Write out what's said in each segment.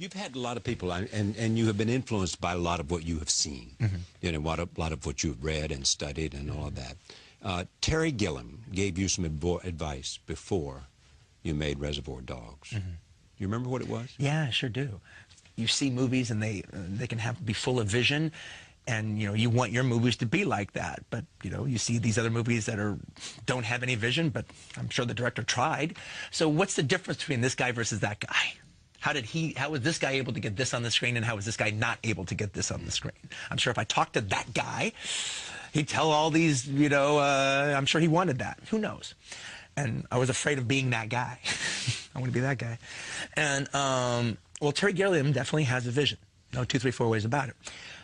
You've had a lot of people, and you have been influenced by a lot of what you have seen, you know, a lot of what you've read and studied and all of that. Terry Gilliam gave you some advice before you made Reservoir Dogs. You remember what it was? Yeah, I sure do. You see movies and they can be full of vision, and you know you want your movies to be like that. But you know you see these other movies that don't have any vision, but I'm sure the director tried. So what's the difference between this guy versus that guy? How was this guy able to get this on the screen, and how was this guy not able to get this on the screen? I'm sure if I talked to that guy, he'd tell all these, you know, I'm sure he wanted that. Who knows? And I was afraid of being that guy. I want to be that guy. And, well, Terry Gilliam definitely has a vision. No 2, 3, 4 ways about it.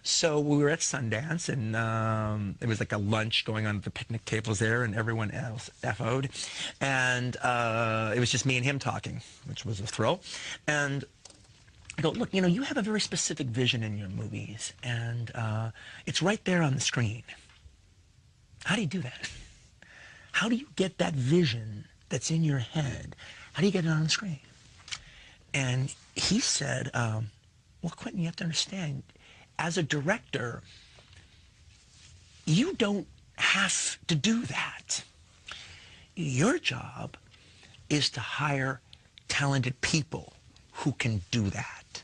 So we were at Sundance, and it was like a lunch going on at the picnic tables there, and everyone else FO'd. And it was just me and him talking, which was a thrill. And I go, look, you know, you have a very specific vision in your movies, and it's right there on the screen. How do you do that? How do you get that vision that's in your head? How do you get it on the screen? And he said, well, Quentin, you have to understand, as a director, you don't have to do that. Your job is to hire talented people who can do that.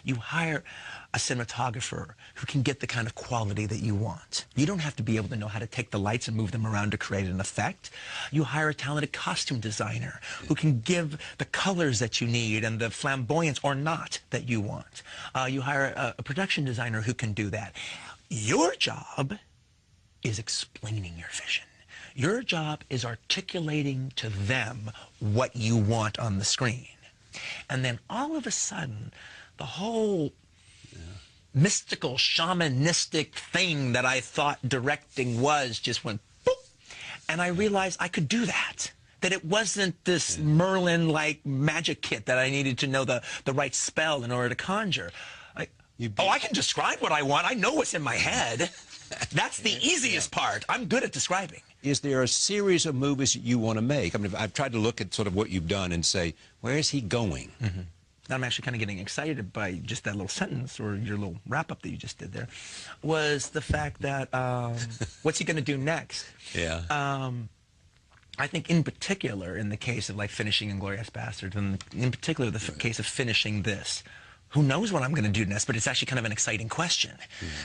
You hire a cinematographer who can get the kind of quality that you want. You don't have to be able to know how to take the lights and move them around to create an effect. You hire a talented costume designer who can give the colors that you need and the flamboyance or not that you want. You hire a production designer who can do that. Your job is explaining your vision. Your job is articulating to them what you want on the screen. And then all of a sudden, the whole mystical, shamanistic thing that I thought directing was just went boop. And I realized I could do that. That it wasn't this Merlin-like magic kit that I needed to know the right spell in order to conjure. I can describe what I want. I know what's in my head. That's the easiest part. I'm good at describing. Is there a series of movies that you want to make? I mean, I've tried to look at sort of what you've done and say, where is he going? I'm actually kind of getting excited by just that little sentence, or your little wrap-up that you just did there, was the fact that, what's he going to do next? Yeah. I think in particular, in the case of like finishing Inglourious Basterds, and in particular the case of finishing this, who knows what I'm going to do next, but it's actually kind of an exciting question.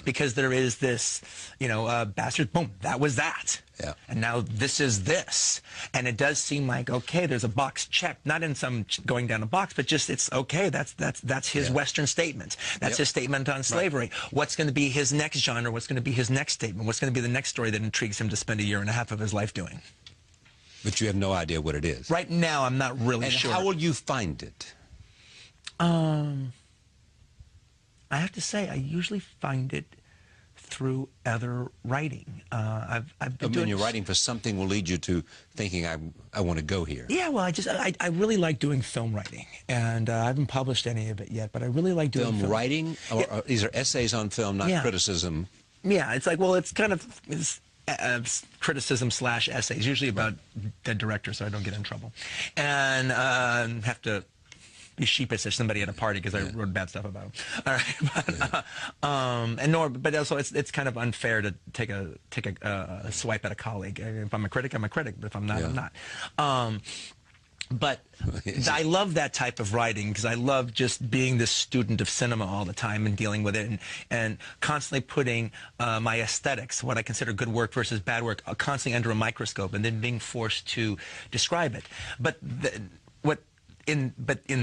Because there is this, you know, Bastards, boom, that was that. Yeah. And now this is this. And it does seem like, okay, there's a box checked, not in some going down a box, but just it's okay, that's his Western statement. That's his statement on slavery. Right. What's going to be his next genre? What's going to be his next statement? What's going to be the next story that intrigues him to spend 1.5 years of his life doing? But you have no idea what it is. Right now, I'm not really sure. How will you find it? I have to say, I usually find it through other writing. I've been doing. Your writing for something will lead you to thinking, I want to go here. Yeah, well, I really like doing film writing, and I haven't published any of it yet, but I really like doing film writing. Or these are essays on film, not criticism. Yeah, it's like, well, it's kind of criticism / essays, usually about dead directors, so I don't get in trouble, and have to be sheepish if somebody at a party because I wrote bad stuff about them. All right, but also it's kind of unfair to take a swipe at a colleague. If I'm a critic, I'm a critic. But if I'm not, I'm not. But I love that type of writing because I love just being this student of cinema all the time and dealing with it and constantly putting my aesthetics, what I consider good work versus bad work, constantly under a microscope and then being forced to describe it. But in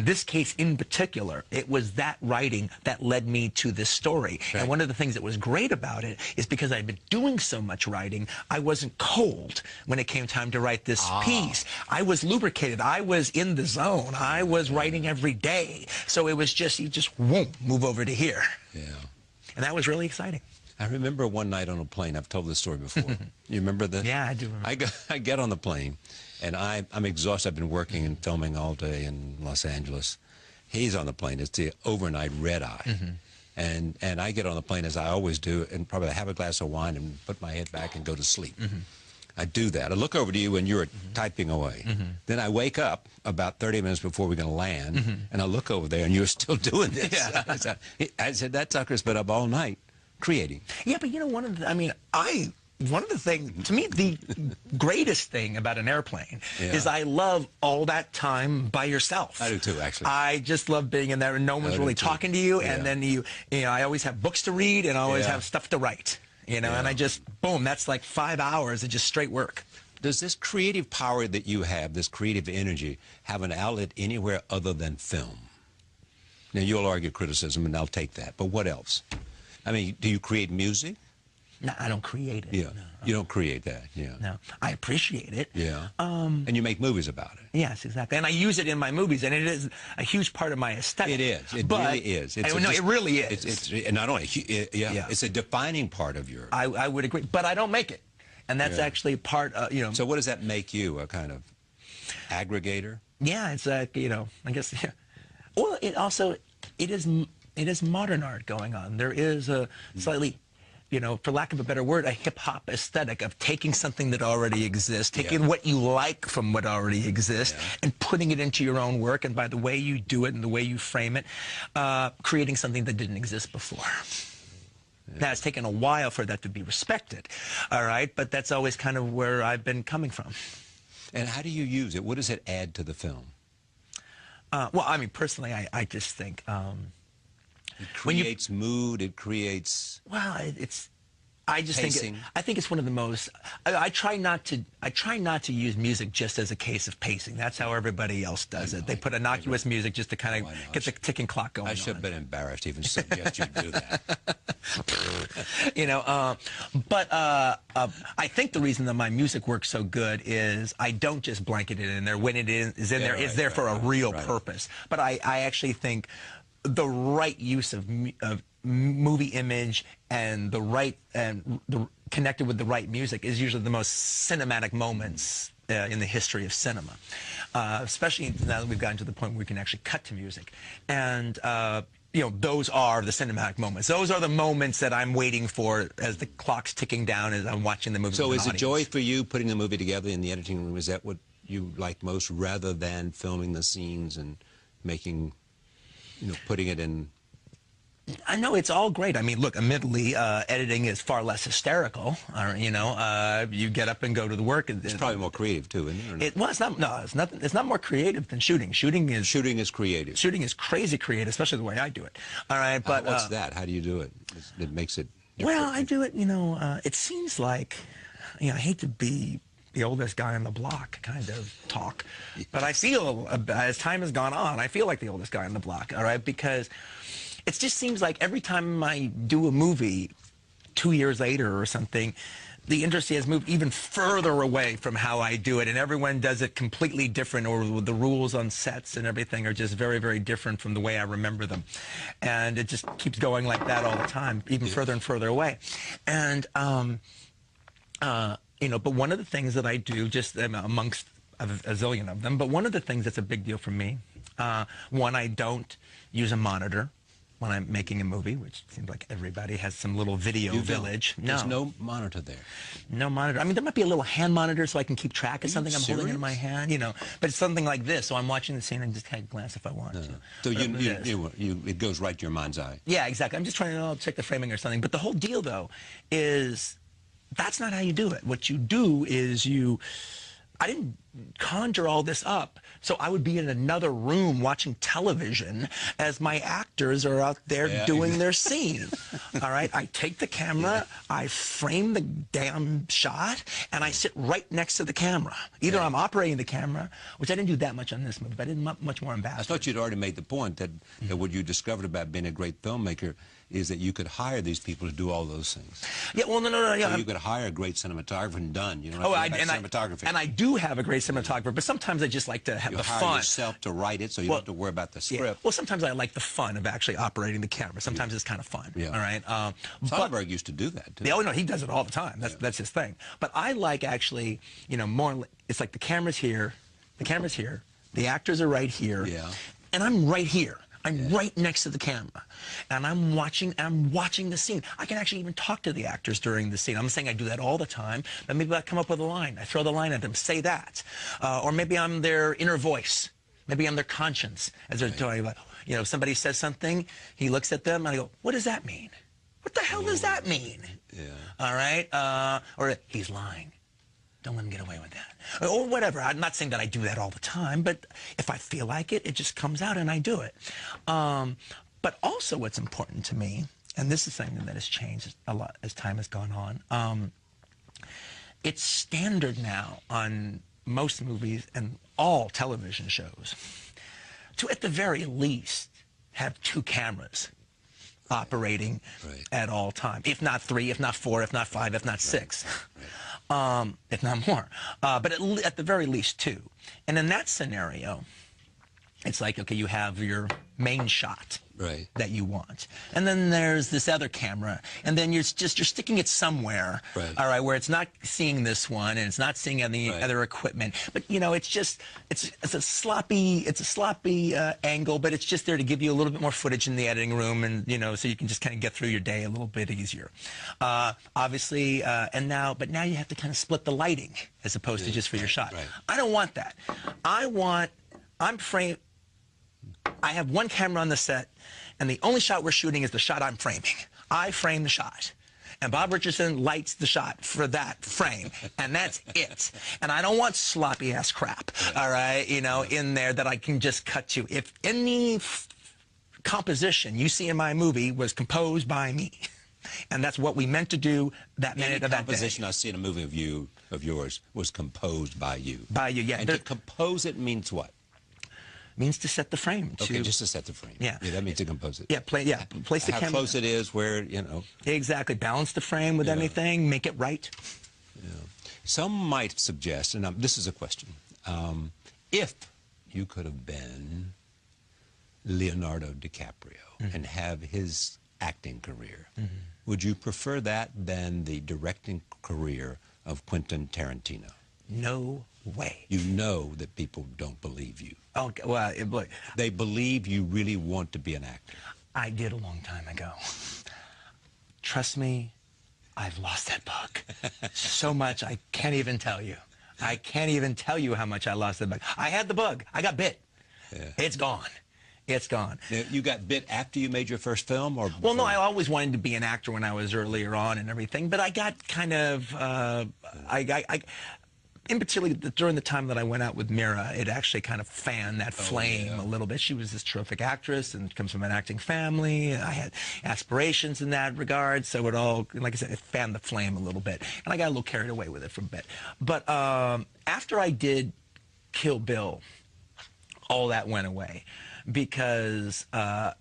this case in particular, it was that writing that led me to this story. Right. And one of the things that was great about it is because I'd been doing so much writing, I wasn't cold when it came time to write this piece. I was lubricated. I was in the zone. I was writing every day. So it was just, you just won't move over to here. Yeah. And that was really exciting. I remember one night on a plane, I've told this story before. You remember that? Yeah, I do remember. I get on the plane. And I'm exhausted. I've been working and filming all day in Los Angeles. He's on the plane. It's the overnight red eye. And I get on the plane, as I always do, and probably have a glass of wine and put my head back and go to sleep. I do that. I look over to you and you're typing away. Then I wake up about 30 minutes before we're going to land, and I look over there and you're still doing this. Yeah. I said, that sucker's been up all night creating. Yeah, but you know, one of the things, to me, the greatest thing about an airplane is I love all that time by yourself. I do too, actually. I just love being in there and no one's really talking to you, and then you know, I always have books to read and I always have stuff to write, you know, and I just, boom, that's like 5 hours of just straight work. Does this creative power that you have, this creative energy, have an outlet anywhere other than film? Now, you'll argue criticism, and I'll take that, but what else? I mean, do you create music? No, I don't create it. Yeah, no. You don't create that. Yeah. No, I appreciate it. Yeah. And you make movies about it. Yes, exactly. And I use it in my movies, and it is a huge part of my aesthetic. It is. It really is. It really is. It's not only, it's a defining part of your... I would agree, but I don't make it. And that's actually part of, you know... So what does that make you, a kind of aggregator? Yeah, it's you know, I guess, yeah. Well, it also, it is modern art going on. There is a slightly, you know, for lack of a better word, a hip-hop aesthetic of taking something that already exists, taking what you like from what already exists, and putting it into your own work, and by the way you do it and the way you frame it, creating something that didn't exist before. Now, it's taken a while for that to be respected, all right? But that's always kind of where I've been coming from. And how do you use it? What does it add to the film? Well, I mean, personally, I just think... it creates mood, it creates... Well, I just pacing. think it's one of the most... I try not to use music just as a case of pacing. That's how everybody else does it. They put innocuous music just to kind of get the ticking clock going. I should have been embarrassed to even suggest you do that. You know, but I think the reason that my music works so good is I don't just blanket it in there. When it is in there, it's there for a real purpose. But I actually think the right use of movie image and connected with the right music is usually the most cinematic moments in the history of cinema, especially now that we've gotten to the point where we can actually cut to music. And you know, those are the cinematic moments. Those are the moments that I'm waiting for as the clock's ticking down as I'm watching the movie. So is it joy for you putting the movie together in the editing room? Is that what you like most, rather than filming the scenes and making, you know, putting it in? I know it's all great. I mean, look, admittedly, editing is far less hysterical. You know, you get up and go to the work. It's probably more creative too, isn't it? Well, it's not. No, it's not. It's not more creative than shooting. Shooting is creative. Shooting is crazy creative, especially the way I do it. All right, but what's that? How do you do it? It makes it different. Well, I do it. You know, it seems like, you know, I hate to be the oldest guy on the block kind of talk, but I feel, as time has gone on, I feel like the oldest guy on the block. All right, because it just seems like every time I do a movie 2 years later or something, the industry has moved even further away from how I do it, and everyone does it completely different, or the rules on sets and everything are just very, very different from the way I remember them. And it just keeps going like that all the time, even further and further away. And, you know, but one of the things that I do, just amongst a zillion of them, but one of the things that's a big deal for me, one, I don't use a monitor when I'm making a movie, which seems like everybody has some little video village. There's no monitor there. No monitor. I mean, there might be a little hand monitor so I can keep track of something I'm holding in my hand, you know. But it's something like this, so I'm watching the scene and just take a glance if I want to. So it goes right to your mind's eye. Yeah, exactly. I'm just trying to check the framing or something. But the whole deal, though, is that's not how you do it. What you do is I didn't conjure all this up, so I would be in another room watching television as my actors are out there doing their scene. All right? I take the camera, I frame the damn shot, and I sit right next to the camera. Either I'm operating the camera, which I didn't do that much on this movie, but I did much more on Bastard. I thought you'd already made the point that what you discovered about being a great filmmaker is that you could hire these people to do all those things. Yeah, well, no. Yeah, so you could hire a great cinematographer and done. You know, cinematography. And I do have a great cinematographer, but sometimes I just like to have the fun. You hire yourself to write it, so you don't have to worry about the script. Yeah. Well, sometimes I like the fun of actually operating the camera. Sometimes it's kind of fun. Yeah. All right. Soderbergh used to do that too. Yeah, oh no, he does it all the time. That's his thing. But I like actually, you know, more. It's like the camera's here, the actors are right here, and I'm right here. I'm right next to the camera, and I'm watching the scene. I can actually even talk to the actors during the scene. I'm saying I do that all the time, but maybe I come up with a line. I throw the line at them, say that. Or maybe I'm their inner voice. Maybe I'm their conscience. As they're talking about, you know, if somebody says something, he looks at them, and I go, what does that mean? What the hell does that mean? Yeah. All right? Or he's lying. Don't let him get away with that. Or whatever. I'm not saying that I do that all the time, but if I feel like it, it just comes out and I do it. But also what's important to me, and this is something that has changed a lot as time has gone on, it's standard now on most movies and all television shows to, at the very least, have 2 cameras operating at all times. If not 3, if not 4, if not 5, if not 6. If not more. But at the very least 2. And in that scenario, it's like, okay, you have your main shot that you want. And then there's this other camera. And then you're sticking it somewhere, all right, where it's not seeing this one and it's not seeing any other equipment. But, you know, it's a sloppy angle, but it's just there to give you a little bit more footage in the editing room, and, you know, so you can just kind of get through your day a little bit easier. Obviously, but now you have to kind of split the lighting as opposed to just for your shot. I don't want that. I have 1 camera on the set, and the only shot we're shooting is the shot I'm framing. I frame the shot. And Bob Richardson lights the shot for that frame, and that's it. And I don't want sloppy-ass crap, all right, you know, in there that I can just cut to. If any composition you see in my movie was composed by me, and that's what we meant to do that minute of that day. Any composition I see in a movie of yours was composed by you. By you, yeah. And to compose it means what? Means to set the frame. Okay, just to set the frame. Yeah. That means to compose it. Yeah, place the camera. How close it is, where, you know. Exactly. Balance the frame with anything, make it right. Yeah. Some might suggest, and this is a question, if you could have been Leonardo DiCaprio and have his acting career, would you prefer that than the directing career of Quentin Tarantino? No way. You know that people don't believe you. Okay, well, look, they believe you really want to be an actor. I did a long time ago. Trust me, I've lost that bug. So much I can't even tell you. I can't even tell you how much I lost that bug. I had the bug. I got bit. Yeah. It's gone. It's gone. Now, you got bit after you made your first film, or before? Well, no, I always wanted to be an actor when I was earlier on and everything, but I got kind of, in particular, during the time that I went out with Mira, it actually kind of fanned that flame a little bit. She was this terrific actress and comes from an acting family. I had aspirations in that regard, so it all, like I said, it fanned the flame a little bit. And I got a little carried away with it for a bit. But after I did Kill Bill, all that went away. Because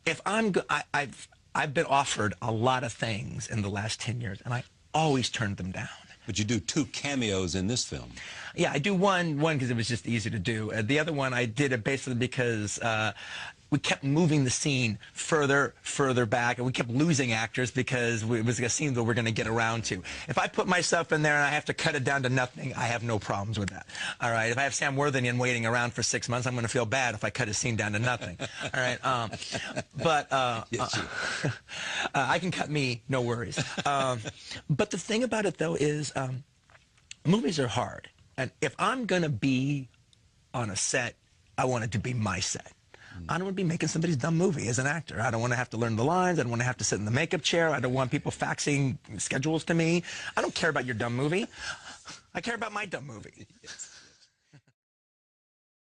if I've been offered a lot of things in the last 10 years, and I always turned them down. But you do 2 cameos in this film. Yeah, I do one because it was just easy to do. The other one I did it basically because we kept moving the scene further back, and we kept losing actors because it was a scene that we're going to get around to. If I put myself in there and I have to cut it down to nothing, I have no problems with that. All right, if I have Sam Worthington waiting around for 6 months, I'm going to feel bad if I cut a scene down to nothing. All right, but I can cut me, no worries. But the thing about it, though, is movies are hard. And if I'm going to be on a set, I want it to be my set. I don't want to be making somebody's dumb movie as an actor. I don't want to have to learn the lines. I don't want to have to sit in the makeup chair. I don't want people faxing schedules to me. I don't care about your dumb movie. I care about my dumb movie. Yes.